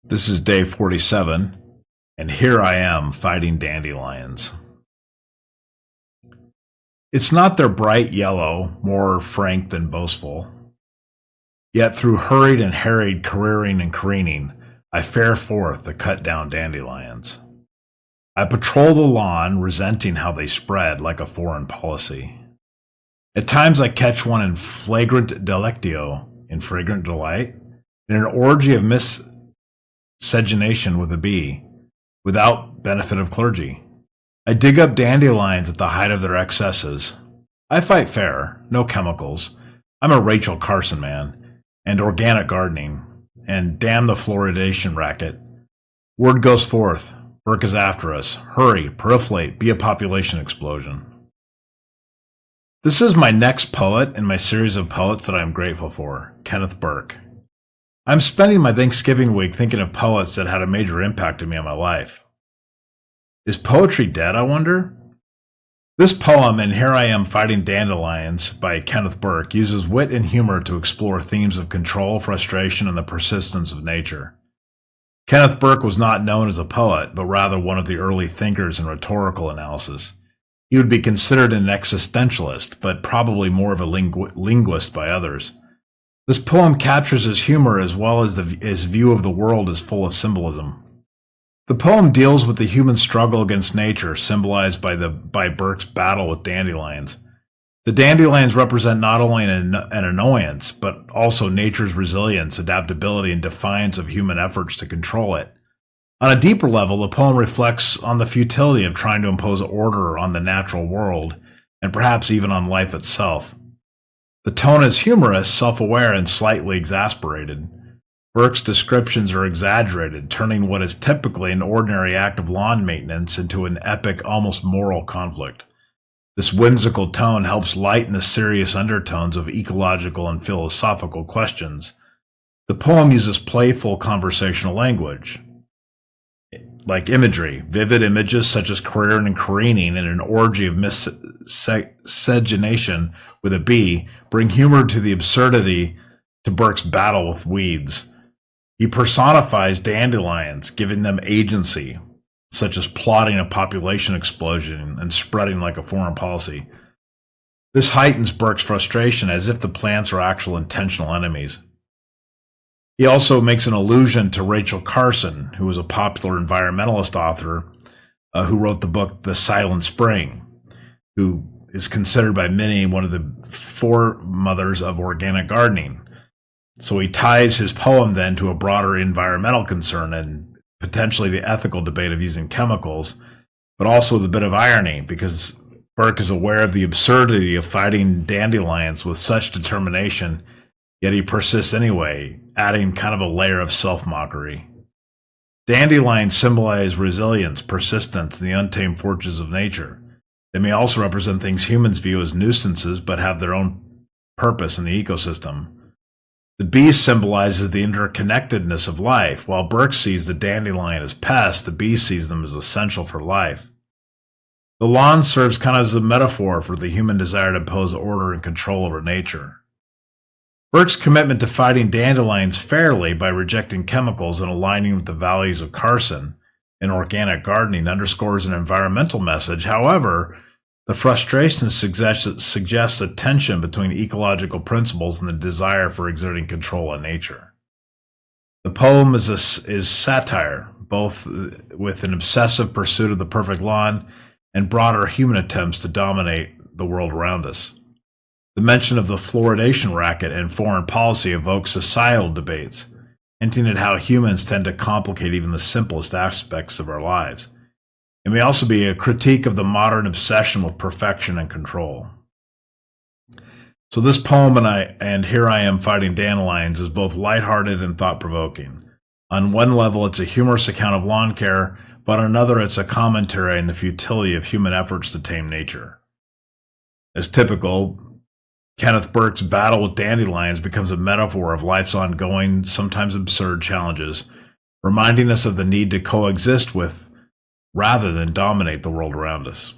This is day 47, and here I am fighting dandelions. It's not their bright yellow, more frank than boastful. Yet through hurried and harried careering and careening, I fare forth to cut down dandelions. I patrol the lawn, resenting how they spread like a foreign policy. At times I catch one in flagrant delectio, in fragrant delight, in an orgy of miscegenation with a bee, without benefit of clergy. I dig up dandelions at the height of their excesses. I fight fair, no chemicals. I'm a Rachel Carson man, and organic gardening, and damn the fluoridation racket. Word goes forth, Burke is after us. Hurry, proliferate, be a population explosion. This is my next poet in my series of poets that I am grateful for, Kenneth Burke. I'm spending my Thanksgiving week thinking of poets that had a major impact on me in my life. Is poetry dead, I wonder? This poem, And Here I Am Fighting Dandelions, by Kenneth Burke, uses wit and humor to explore themes of control, frustration, and the persistence of nature. Kenneth Burke was not known as a poet, but rather one of the early thinkers in rhetorical analysis. He would be considered an existentialist, but probably more of a linguist by others. This poem captures his humor as well as his view of the world as full of symbolism. The poem deals with the human struggle against nature, symbolized by Burke's battle with dandelions. The dandelions represent not only an annoyance, but also nature's resilience, adaptability, and defiance of human efforts to control it. On a deeper level, the poem reflects on the futility of trying to impose order on the natural world, and perhaps even on life itself. The tone is humorous, self-aware, and slightly exasperated. Burke's descriptions are exaggerated, turning what is typically an ordinary act of lawn maintenance into an epic, almost moral conflict. This whimsical tone helps lighten the serious undertones of ecological and philosophical questions. The poem uses playful conversational language, like imagery. Vivid images such as careering and careening in an orgy of miscegenation with a bee bring humor to the absurdity to Burke's battle with weeds. He personifies dandelions, giving them agency, such as plotting a population explosion and spreading like a foreign policy. This heightens Burke's frustration as if the plants are actual intentional enemies. He also makes an allusion to Rachel Carson, who was a popular environmentalist author who wrote the book The Silent Spring, who is considered by many one of the foremothers of organic gardening. So he ties his poem then to a broader environmental concern and potentially the ethical debate of using chemicals, but also the bit of irony, because Burke is aware of the absurdity of fighting dandelions with such determination, yet he persists anyway, adding kind of a layer of self-mockery. Dandelions symbolize resilience, persistence, and the untamed forces of nature. They may also represent things humans view as nuisances, but have their own purpose in the ecosystem. The bee symbolizes the interconnectedness of life. While Burke sees the dandelion as pests, the bee sees them as essential for life. The lawn serves kind of as a metaphor for the human desire to impose order and control over nature. Burke's commitment to fighting dandelions fairly by rejecting chemicals and aligning with the values of Carson in organic gardening underscores an environmental message. However, the frustration suggests a tension between ecological principles and the desire for exerting control on nature. The poem is satire, both with an obsessive pursuit of the perfect lawn and broader human attempts to dominate the world around us. The mention of the fluoridation racket and foreign policy evokes societal debates, hinting at how humans tend to complicate even the simplest aspects of our lives. It may also be a critique of the modern obsession with perfection and control. So this poem, and Here I Am Fighting Dandelions, is both lighthearted and thought-provoking. On one level, it's a humorous account of lawn care, but on another, it's a commentary on the futility of human efforts to tame nature. As typical, Kenneth Burke's battle with dandelions becomes a metaphor of life's ongoing, sometimes absurd challenges, reminding us of the need to coexist with rather than dominate the world around us.